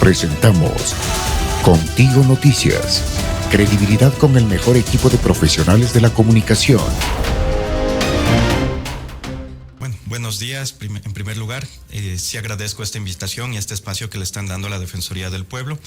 Presentamos Contigo Noticias. Credibilidad con el mejor equipo de profesionales de la comunicación. Bueno, buenos días. En primer lugar, sí agradezco esta invitación y este espacio que le están dando a la Defensoría del Pueblo.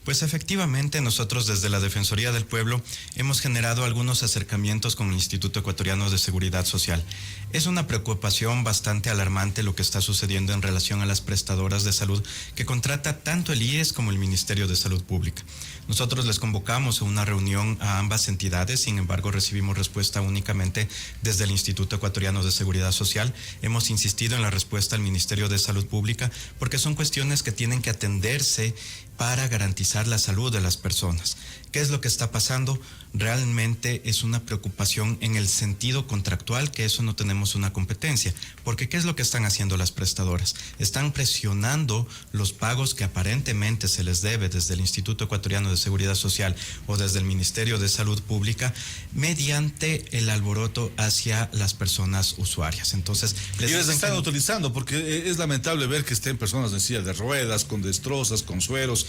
Pues efectivamente nosotros desde la Defensoría del Pueblo hemos generado algunos acercamientos con el Instituto Ecuatoriano de Seguridad Social. Es una preocupación bastante alarmante lo que está sucediendo en relación a las prestadoras de salud que contrata tanto el IES como el Ministerio de Salud Pública. Nosotros les convocamos a una reunión a ambas entidades, sin embargo recibimos respuesta únicamente desde el Instituto Ecuatoriano de Seguridad Social. Hemos insistido en la respuesta al Ministerio de Salud Pública porque son cuestiones que tienen que atenderse para garantizar la salud de las personas. ¿Qué es lo que está pasando? Realmente es una preocupación en el sentido contractual, que eso no tenemos una competencia, porque ¿qué es lo que están haciendo las prestadoras? Están presionando los pagos que aparentemente se les debe desde el Instituto Ecuatoriano de Seguridad Social o desde el Ministerio de Salud Pública mediante el alboroto hacia las personas usuarias. Entonces, les están utilizando, porque es lamentable ver que estén personas en silla de ruedas, con destrozas, con sueros,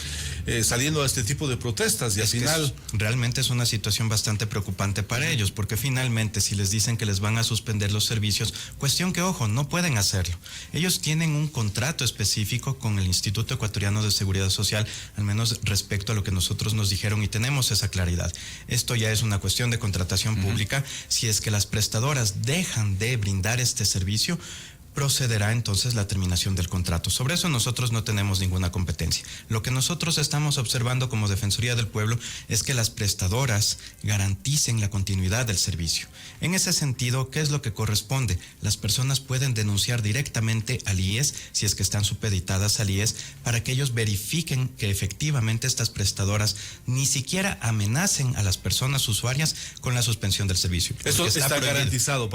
saliendo a este tipo de protestas y al final... Realmente es una situación bastante preocupante para ellos, porque finalmente si les dicen que les van a suspender los servicios, cuestión que, ojo, no pueden hacerlo. Ellos tienen un contrato específico con el Instituto Ecuatoriano de Seguridad Social, al menos respecto a lo que nosotros nos dijeron, y tenemos esa claridad. Esto ya es una cuestión de contratación pública. Si es que las prestadoras dejan de brindar este servicio, procederá entonces la terminación del contrato. Sobre eso nosotros no tenemos ninguna competencia. Lo que nosotros estamos observando como Defensoría del Pueblo es que las prestadoras garanticen la continuidad del servicio. En ese sentido, ¿qué es lo que corresponde? Las personas pueden denunciar directamente al IES si es que están supeditadas al IES para que ellos verifiquen que efectivamente estas prestadoras ni siquiera amenacen a las personas usuarias con la suspensión del servicio. Eso está garantizado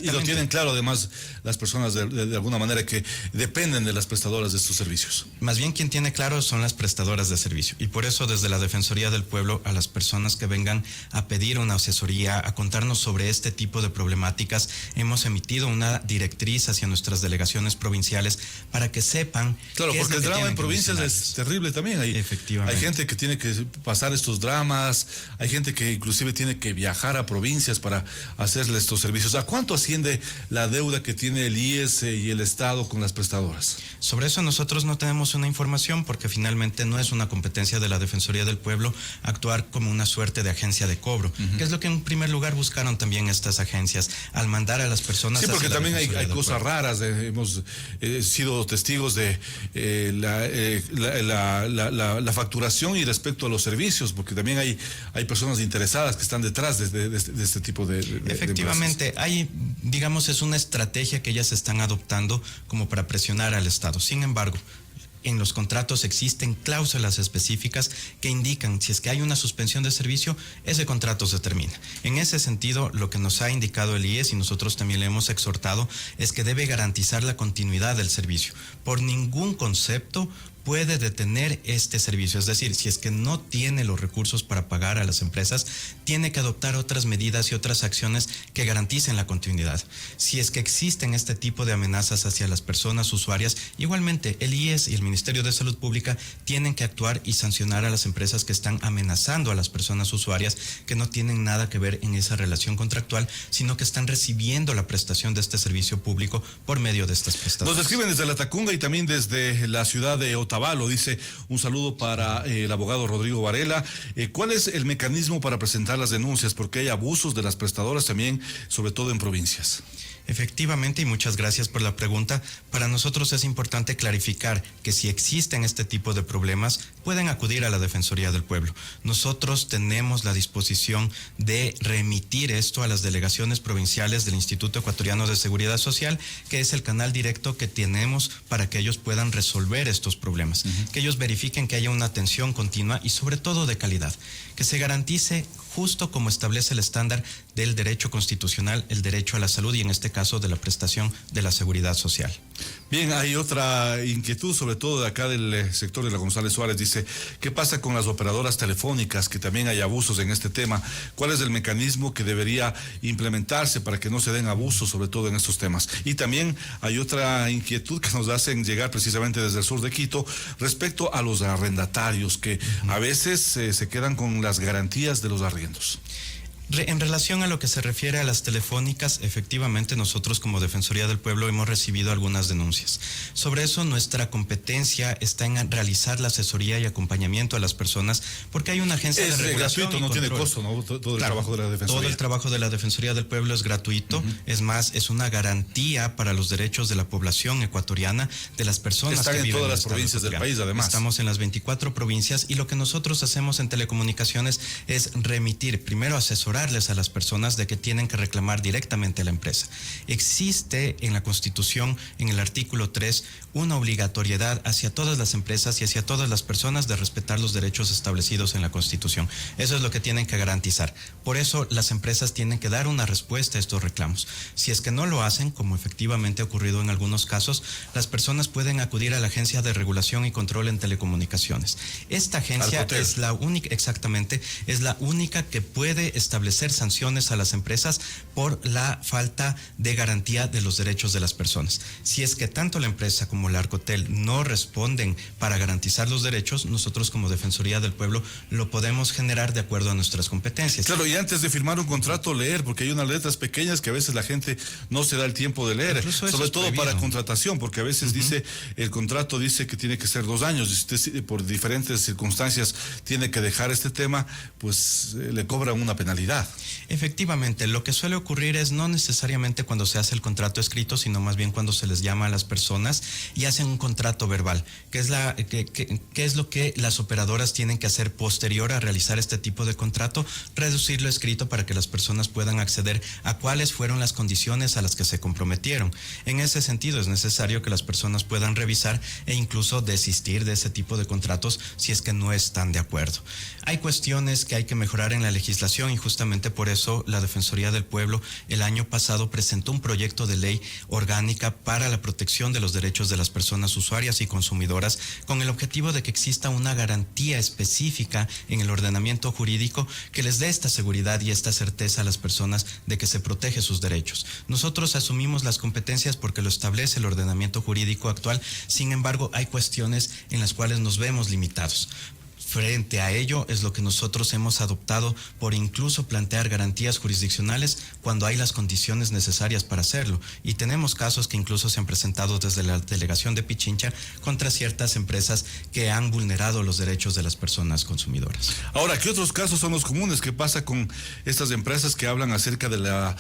y lo tienen claro además las personas de alguna manera que dependen de las prestadoras de estos servicios. Más bien quien tiene claro son las prestadoras de servicio, y por eso desde la Defensoría del Pueblo a las personas que vengan a pedir una asesoría, a contarnos sobre este tipo de problemáticas, hemos emitido una directriz hacia nuestras delegaciones provinciales para que sepan... Claro, porque el drama en provincias es terrible también. Efectivamente. Hay gente que tiene que pasar estos dramas, hay gente que inclusive tiene que viajar a provincias para hacerle estos servicios. ¿A cuánto asciende la deuda que tiene el IES y el Estado con las prestadoras? Sobre eso nosotros no tenemos una información porque finalmente no es una competencia de la Defensoría del Pueblo actuar como una suerte de agencia de cobro, que es lo que en primer lugar buscaron también estas agencias al mandar a las personas. Sí, porque también hay cosas raras. Hemos sido testigos de la facturación y respecto a los servicios, porque también hay personas interesadas que están detrás de este tipo de efectivamente, hay, digamos, es una estrategia que ellas están adoptando como para presionar al Estado. Sin embargo, en los contratos existen cláusulas específicas que indican si es que hay una suspensión de servicio, ese contrato se termina. En ese sentido, lo que nos ha indicado el IES y nosotros también le hemos exhortado es que debe garantizar la continuidad del servicio. Por ningún concepto puede detener este servicio, es decir, si es que no tiene los recursos para pagar a las empresas, tiene que adoptar otras medidas y otras acciones que garanticen la continuidad. Si es que existen este tipo de amenazas hacia las personas usuarias, igualmente el IES y el Ministerio de Salud Pública tienen que actuar y sancionar a las empresas que están amenazando a las personas usuarias que no tienen nada que ver en esa relación contractual, sino que están recibiendo la prestación de este servicio público por medio de estas prestadoras. Nos escriben desde La Tacunga y también desde la ciudad de Otavalo. Dice, un saludo para el abogado Rodrigo Varela. ¿Cuál es el mecanismo para presentar las denuncias? Porque hay abusos de las prestadoras también, sobre todo en provincias. Efectivamente, y muchas gracias por la pregunta. Para nosotros es importante clarificar que si existen este tipo de problemas, pueden acudir a la Defensoría del Pueblo. Nosotros tenemos la disposición de remitir esto a las delegaciones provinciales del Instituto Ecuatoriano de Seguridad Social, que es el canal directo que tenemos para que ellos puedan resolver estos problemas, que ellos verifiquen que haya una atención continua y sobre todo de calidad, que se garantice justo como establece el estándar del derecho constitucional, el derecho a la salud y en este caso de la prestación de la seguridad social. Bien, hay otra inquietud, sobre todo de acá del sector de la González Suárez. Dice, ¿qué pasa con las operadoras telefónicas? Que también hay abusos en este tema. ¿Cuál es el mecanismo que debería implementarse para que no se den abusos, sobre todo en estos temas? Y también hay otra inquietud que nos hacen llegar precisamente desde el sur de Quito respecto a los arrendatarios que a veces se quedan con las garantías de los arriendos. En relación a lo que se refiere a las telefónicas, efectivamente nosotros como Defensoría del Pueblo hemos recibido algunas denuncias. Sobre eso nuestra competencia está en realizar la asesoría y acompañamiento a las personas, porque hay una agencia de regulación gratuito, no tiene costo, ¿no? Todo el trabajo de la Defensoría. Todo el trabajo de la Defensoría del Pueblo es gratuito, es más, es una garantía para los derechos de la población ecuatoriana, de las personas que viven en todas las provincias del país, además. Estamos en las 24 provincias y lo que nosotros hacemos en telecomunicaciones es remitir, primero asesorar a las personas de que tienen que reclamar directamente a la empresa. Existe en la Constitución, en el artículo 3, una obligatoriedad hacia todas las empresas y hacia todas las personas de respetar los derechos establecidos en la Constitución. Eso es lo que tienen que garantizar. Por eso las empresas tienen que dar una respuesta a estos reclamos. Si es que no lo hacen, como efectivamente ha ocurrido en algunos casos, las personas pueden acudir a la Agencia de Regulación y Control en Telecomunicaciones. Esta agencia es la única, exactamente, es la única que puede establecer sanciones a las empresas por la falta de garantía de los derechos de las personas. Si es que tanto la empresa como la Arcotel no responden para garantizar los derechos, nosotros como Defensoría del Pueblo lo podemos generar de acuerdo a nuestras competencias. Claro, y antes de firmar un contrato, leer, porque hay unas letras pequeñas que a veces la gente no se da el tiempo de leer, sobre todo para contratación, porque a veces dice, el contrato dice que tiene que ser 2 años, y si usted por diferentes circunstancias tiene que dejar este tema, pues le cobran una penalidad. Efectivamente, lo que suele ocurrir es no necesariamente cuando se hace el contrato escrito, sino más bien cuando se les llama a las personas y hacen un contrato verbal, que es lo que las operadoras tienen que hacer posterior a realizar este tipo de contrato, reducirlo escrito para que las personas puedan acceder a cuáles fueron las condiciones a las que se comprometieron. En ese sentido, es necesario que las personas puedan revisar e incluso desistir de ese tipo de contratos si es que no están de acuerdo. Hay cuestiones que hay que mejorar en la legislación y justamente por eso la Defensoría del Pueblo el año pasado presentó un proyecto de ley orgánica para la protección de los derechos de las personas usuarias y consumidoras con el objetivo de que exista una garantía específica en el ordenamiento jurídico que les dé esta seguridad y esta certeza a las personas de que se protege sus derechos. Nosotros asumimos las competencias porque lo establece el ordenamiento jurídico actual, sin embargo hay cuestiones en las cuales nos vemos limitados. Frente a ello es lo que nosotros hemos adoptado por incluso plantear garantías jurisdiccionales cuando hay las condiciones necesarias para hacerlo. Y tenemos casos que incluso se han presentado desde la delegación de Pichincha contra ciertas empresas que han vulnerado los derechos de las personas consumidoras. Ahora, ¿qué otros casos son los comunes? ¿Qué pasa con estas empresas que hablan acerca de la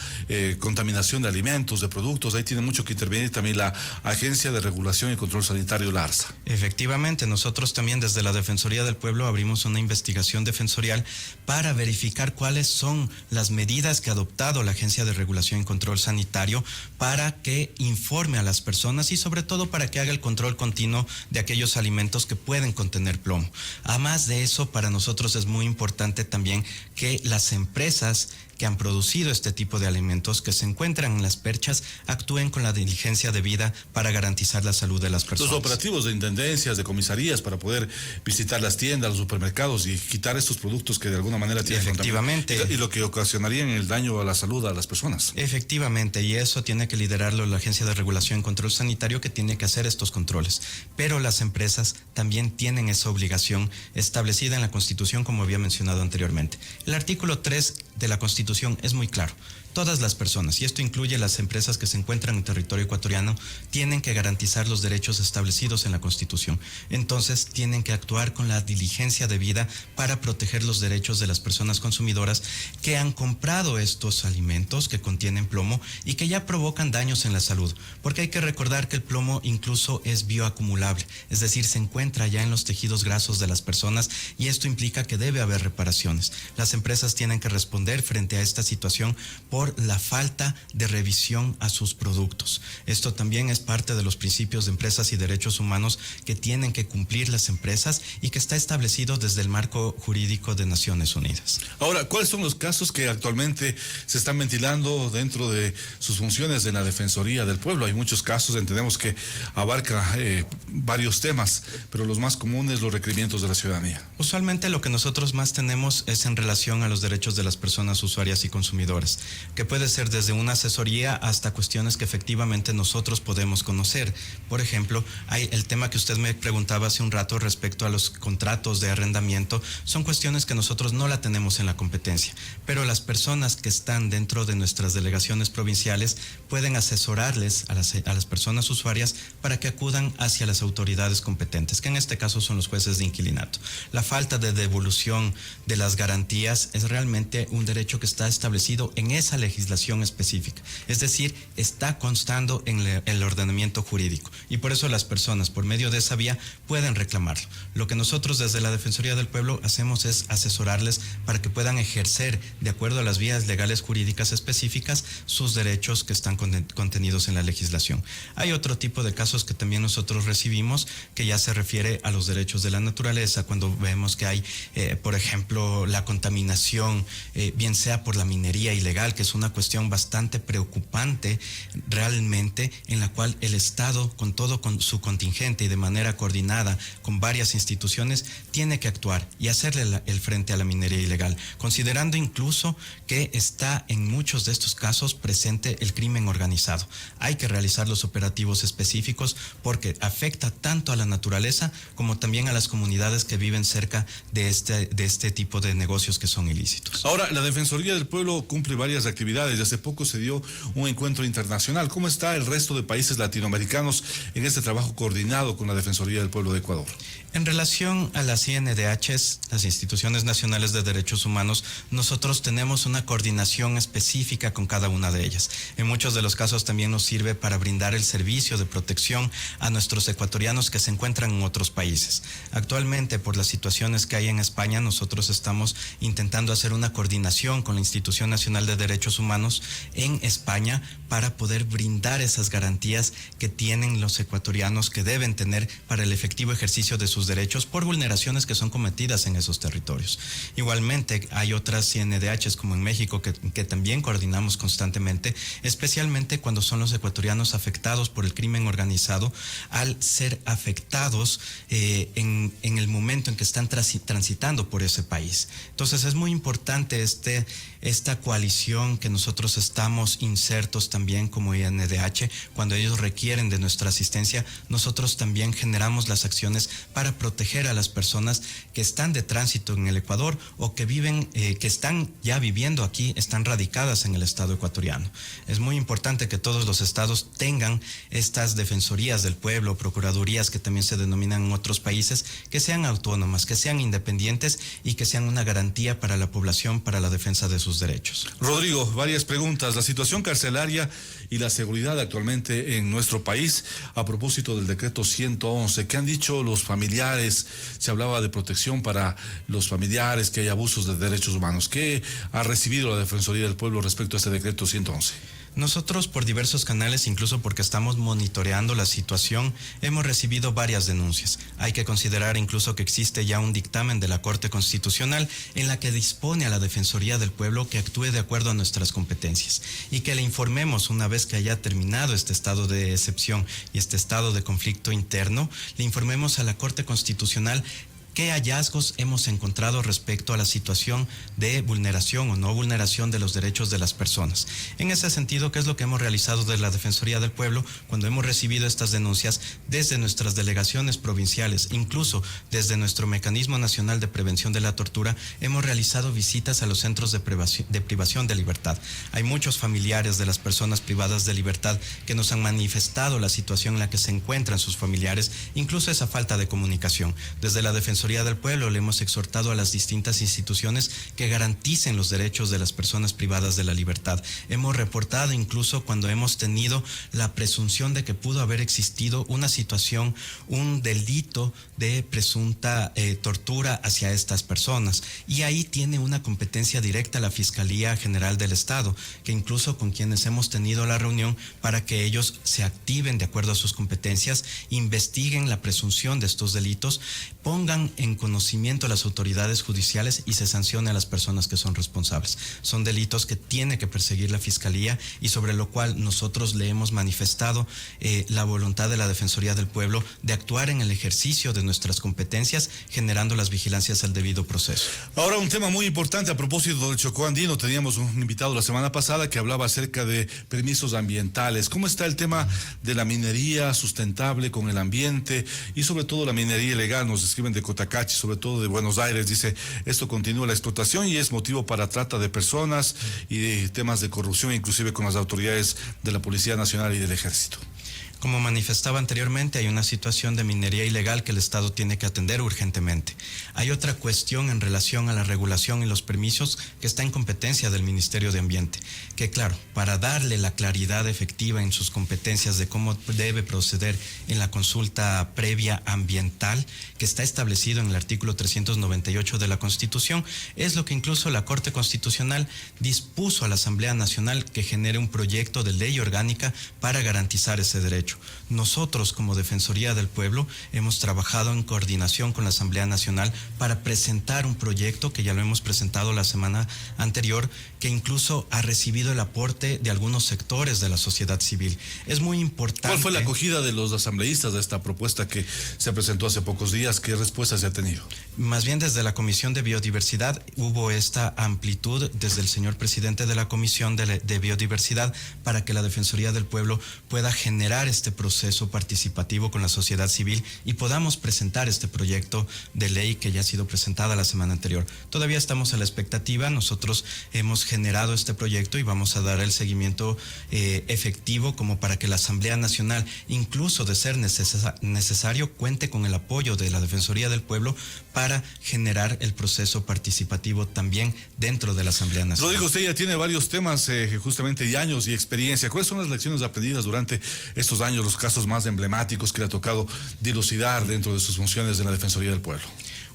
contaminación de alimentos, de productos? Ahí tiene mucho que intervenir también la Agencia de Regulación y Control Sanitario, la ARSA. Efectivamente, nosotros también desde la Defensoría del Pueblo abrimos una investigación defensorial para verificar cuáles son las medidas que ha adoptado la Agencia de Regulación y Control Sanitario para que informe a las personas y sobre todo para que haga el control continuo de aquellos alimentos que pueden contener plomo. Además de eso, para nosotros es muy importante también que las empresas que han producido este tipo de alimentos que se encuentran en las perchas actúen con la diligencia debida para garantizar la salud de las personas. Los operativos de intendencias, de comisarías, para poder visitar las tiendas, los supermercados y quitar estos productos que de alguna manera tienen efectivamente y lo que ocasionarían el daño a la salud a las personas. Efectivamente, y eso tiene que liderarlo la Agencia de Regulación y Control Sanitario, que tiene que hacer estos controles. Pero las empresas también tienen esa obligación establecida en la Constitución, como había mencionado anteriormente. El artículo 3 de la Constitución es muy claro. Todas las personas, y esto incluye las empresas que se encuentran en territorio ecuatoriano, tienen que garantizar los derechos establecidos en la Constitución. Entonces, tienen que actuar con la diligencia debida para proteger los derechos de las personas consumidoras que han comprado estos alimentos que contienen plomo y que ya provocan daños en la salud. Porque hay que recordar que el plomo incluso es bioacumulable, es decir, se encuentra ya en los tejidos grasos de las personas y esto implica que debe haber reparaciones. Las empresas tienen que responder frente a esta situación por por la falta de revisión a sus productos. Esto también es parte de los principios de empresas y derechos humanos que tienen que cumplir las empresas y que está establecido desde el marco jurídico de Naciones Unidas. Ahora, ¿cuáles son los casos que actualmente se están ventilando dentro de sus funciones en la Defensoría del Pueblo? Hay muchos casos, entendemos que abarca varios temas, pero los más comunes, los requerimientos de la ciudadanía. Usualmente lo que nosotros más tenemos es en relación a los derechos de las personas usuarias y consumidoras, que puede ser desde una asesoría hasta cuestiones que efectivamente nosotros podemos conocer. Por ejemplo, hay el tema que usted me preguntaba hace un rato respecto a los contratos de arrendamiento, son cuestiones que nosotros no la tenemos en la competencia, pero las personas que están dentro de nuestras delegaciones provinciales pueden asesorarles a las personas usuarias para que acudan hacia las autoridades competentes, que en este caso son los jueces de inquilinato. La falta de devolución de las garantías es realmente un derecho que está establecido en esa legislación específica, es decir, está constando en el ordenamiento jurídico y por eso las personas por medio de esa vía pueden reclamarlo. Lo que nosotros desde la Defensoría del Pueblo hacemos es asesorarles para que puedan ejercer de acuerdo a las vías legales jurídicas específicas sus derechos que están contenidos en la legislación. Hay otro tipo de casos que también nosotros recibimos que ya se refiere a los derechos de la naturaleza, cuando vemos que hay, por ejemplo, la contaminación, bien sea por la minería ilegal, que es una cuestión bastante preocupante realmente, en la cual el Estado, con todo con su contingente y de manera coordinada con varias instituciones, tiene que actuar y hacerle el frente a la minería ilegal, considerando incluso que está en muchos de estos casos presente el crimen organizado. Hay que realizar los operativos específicos porque afecta tanto a la naturaleza como también a las comunidades que viven cerca de este tipo de negocios que son ilícitos. Ahora, la Defensoría del Pueblo cumple varias actividades y hace poco se dio un encuentro internacional. ¿Cómo está el resto de países latinoamericanos en este trabajo coordinado con la Defensoría del Pueblo de Ecuador? En relación a las INDHs, las Instituciones Nacionales de Derechos Humanos, nosotros tenemos una coordinación específica con cada una de ellas. En muchos de los casos también nos sirve para brindar el servicio de protección a nuestros ecuatorianos que se encuentran en otros países. Actualmente, por las situaciones que hay en España, nosotros estamos intentando hacer una coordinación con la Institución Nacional de Derechos Humanos en España para poder brindar esas garantías que tienen los ecuatorianos que deben tener para el efectivo ejercicio de sus derechos por vulneraciones que son cometidas en esos territorios. Igualmente, hay otras CNDHs como en México que también coordinamos constantemente, especialmente cuando son los ecuatorianos afectados por el crimen organizado, al ser afectados en el momento en que están transitando por ese país. Entonces es muy importante esta coalición que nosotros estamos insertos también como INDH. Cuando ellos requieren de nuestra asistencia, nosotros también generamos las acciones para proteger a las personas que están de tránsito en el Ecuador o que viven, que están ya viviendo aquí, están radicadas en el Estado ecuatoriano. Es muy importante que todos los estados tengan estas defensorías del pueblo, procuradurías que también se denominan en otros países, que sean autónomas, que sean independientes y que sean una garantía para la población, para la defensa de sus derechos. Rodrigo, varias preguntas. La situación carcelaria y la seguridad actualmente en nuestro país a propósito del decreto 111. ¿Qué han dicho los familiares? Se hablaba de protección para los familiares, que hay abusos de derechos humanos. ¿Qué ha recibido la Defensoría del Pueblo respecto a este decreto 111? Nosotros por diversos canales, incluso porque estamos monitoreando la situación, hemos recibido varias denuncias. Hay que considerar incluso que existe ya un dictamen de la Corte Constitucional en la que dispone a la Defensoría del Pueblo que actúe de acuerdo a nuestras competencias y que le informemos una vez que haya terminado este estado de excepción y este estado de conflicto interno, le informemos a la Corte Constitucional ¿qué hallazgos hemos encontrado respecto a la situación de vulneración o no vulneración de los derechos de las personas? En ese sentido, ¿qué es lo que hemos realizado desde la Defensoría del Pueblo cuando hemos recibido estas denuncias desde nuestras delegaciones provinciales, incluso desde nuestro Mecanismo Nacional de Prevención de la Tortura? Hemos realizado visitas a los centros de privación de libertad. Hay muchos familiares de las personas privadas de libertad que nos han manifestado la situación en la que se encuentran sus familiares, incluso esa falta de comunicación. Desde la Defensoría Defensoría del Pueblo le hemos exhortado a las distintas instituciones que garanticen los derechos de las personas privadas de la libertad. Hemos reportado incluso cuando hemos tenido la presunción de que pudo haber existido una situación, un delito de presunta tortura hacia estas personas. Y ahí tiene una competencia directa la Fiscalía General del Estado, que incluso con quienes hemos tenido la reunión para que ellos se activen de acuerdo a sus competencias, investiguen la presunción de estos delitos, pongan en conocimiento a las autoridades judiciales y se sancione a las personas que son responsables. Son delitos que tiene que perseguir la Fiscalía y sobre lo cual nosotros le hemos manifestado la voluntad de la Defensoría del Pueblo de actuar en el ejercicio de nuestras competencias, generando las vigilancias al debido proceso. Ahora, un tema muy importante a propósito del Chocó andino. Teníamos un invitado la semana pasada que hablaba acerca de permisos ambientales. ¿Cómo está el tema de la minería sustentable con el ambiente y sobre todo la minería ilegal? Nos escriben de Cotacachi, sobre todo de Buenos Aires. Dice, esto continúa la explotación y es motivo para trata de personas y de temas de corrupción, inclusive con las autoridades de la Policía Nacional y del Ejército. Como manifestaba anteriormente, hay una situación de minería ilegal que el Estado tiene que atender urgentemente. Hay otra cuestión en relación a la regulación y los permisos que está en competencia del Ministerio de Ambiente, que claro, para darle la claridad efectiva en sus competencias de cómo debe proceder en la consulta previa ambiental, que está establecido en el artículo 398 de la Constitución, es lo que incluso la Corte Constitucional dispuso a la Asamblea Nacional que genere un proyecto de ley orgánica para garantizar ese derecho. Nosotros, como Defensoría del Pueblo, hemos trabajado en coordinación con la Asamblea Nacional para presentar un proyecto que ya lo hemos presentado la semana anterior, que incluso ha recibido el aporte de algunos sectores de la sociedad civil. Es muy importante. ¿Cuál fue la acogida de los asambleístas de esta propuesta que se presentó hace pocos días? ¿Qué respuesta se ha tenido? Más bien desde la Comisión de Biodiversidad hubo esta amplitud desde el señor presidente de la Comisión de Biodiversidad para que la Defensoría del Pueblo pueda generar este proceso participativo con la sociedad civil y podamos presentar este proyecto de ley que ya ha sido presentada la semana anterior. Todavía estamos a la expectativa. Nosotros hemos generado este proyecto y vamos a dar el seguimiento efectivo como para que la Asamblea Nacional, incluso de ser necesario, cuente con el apoyo de la Defensoría del Pueblo para generar el proceso participativo también dentro de la Asamblea Nacional. Rodrigo, usted ya tiene varios temas justamente y años y experiencia. ¿Cuáles son las lecciones aprendidas durante estos años, los casos más emblemáticos que le ha tocado dilucidar dentro de sus funciones de la Defensoría del Pueblo?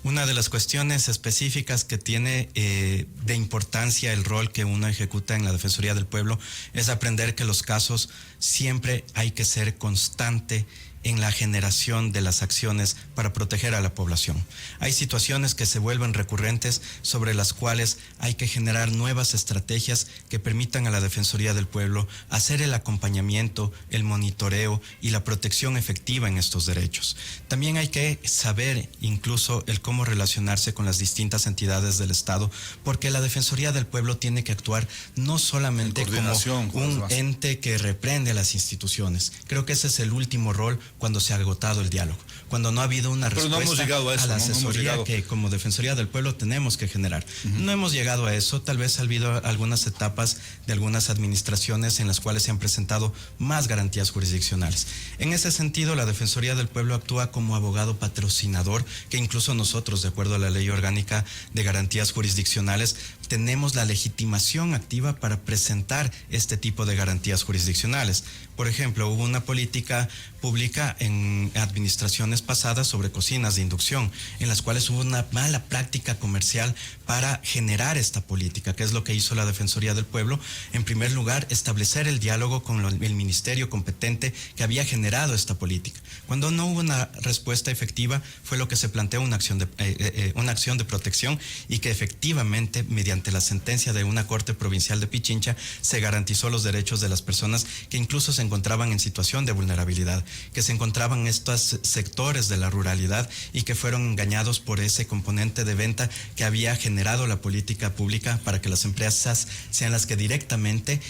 Una de las cuestiones específicas que tiene de importancia el rol que uno ejecuta en la Defensoría del Pueblo es aprender que los casos siempre hay que ser constante en la generación de las acciones para proteger a la población. Hay situaciones que se vuelven recurrentes sobre las cuales hay que generar nuevas estrategias que permitan a la Defensoría del Pueblo hacer el acompañamiento, el monitoreo y la protección efectiva en estos derechos. También hay que saber incluso el cómo relacionarse con las distintas entidades del Estado, porque la Defensoría del Pueblo tiene que actuar no solamente como un ente que reprende a las instituciones. Creo que ese es el último rol cuando se ha agotado el diálogo, cuando no ha habido una respuesta a la asesoría que como Defensoría del Pueblo tenemos que generar. No hemos llegado a eso. Tal vez ha habido algunas etapas de algunas administraciones en las cuales se han presentado más garantías jurisdiccionales. En ese sentido, la Defensoría del Pueblo actúa como abogado patrocinador, que incluso nosotros, de acuerdo a la Ley Orgánica de Garantías Jurisdiccionales, tenemos la legitimación activa para presentar este tipo de garantías jurisdiccionales. Por ejemplo, hubo una política pública en administraciones pasadas sobre cocinas de inducción, en las cuales hubo una mala práctica comercial para generar esta política, que es lo que hizo la Defensoría del Pueblo. En primer lugar, establecer el diálogo con el ministerio competente que había generado esta política. Cuando no hubo una respuesta efectiva, fue lo que se planteó una acción de protección y que efectivamente, mediante la sentencia de una Corte Provincial de Pichincha, se garantizó los derechos de las personas que incluso se encontraban en situación de vulnerabilidad, que se encontraban en estos sectores de la ruralidad y que fueron engañados por ese componente de venta que había generado la política pública para que las empresas sean las que directamente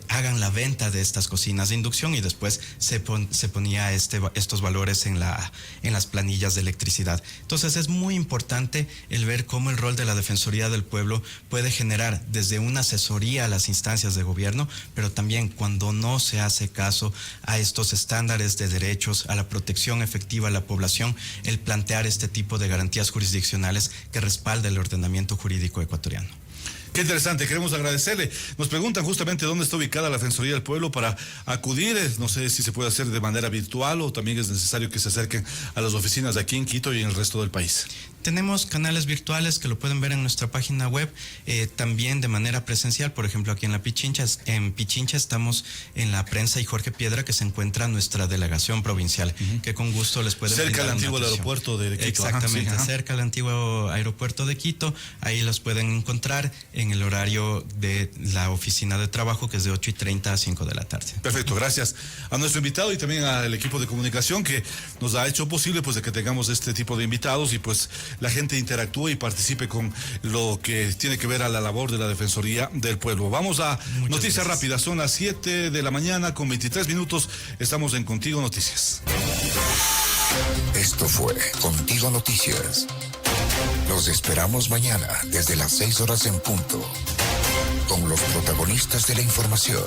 hagan la venta de estas cocinas de inducción y después se ponía estos valores en las planillas de electricidad. Entonces es muy importante el ver cómo el rol de la Defensoría del Pueblo puede generar desde una asesoría a las instancias de gobierno, pero también cuando no se hace caso a estos estándares de derechos, a la protección efectiva a la población, el plantear este tipo de garantías jurisdiccionales que respalda el ordenamiento jurídico ecuatoriano. Qué interesante, queremos agradecerle. Nos preguntan justamente dónde está ubicada la Defensoría del Pueblo para acudir. No sé si se puede hacer de manera virtual o también es necesario que se acerquen a las oficinas de aquí en Quito y en el resto del país. Tenemos canales virtuales que lo pueden ver en nuestra página web, también de manera presencial, por ejemplo aquí en Pichincha estamos en la Prensa y Jorge Piedra, que se encuentra nuestra delegación provincial, que con gusto les puede cerca del antiguo aeropuerto de Quito. Exactamente, cerca del antiguo aeropuerto de Quito, ahí los pueden encontrar en el horario de la oficina de trabajo, que es de 8:30 a 5 de la tarde. Perfecto, gracias a nuestro invitado y también al equipo de comunicación que nos ha hecho posible pues de que tengamos este tipo de invitados y pues la gente interactúe y participe con lo que tiene que ver a la labor de la Defensoría del Pueblo. Vamos a noticias rápidas, son las 7 de la mañana con 23 minutos, estamos en Contigo Noticias. Esto fue Contigo Noticias. Los esperamos mañana desde las 6 horas en punto, con los protagonistas de la información.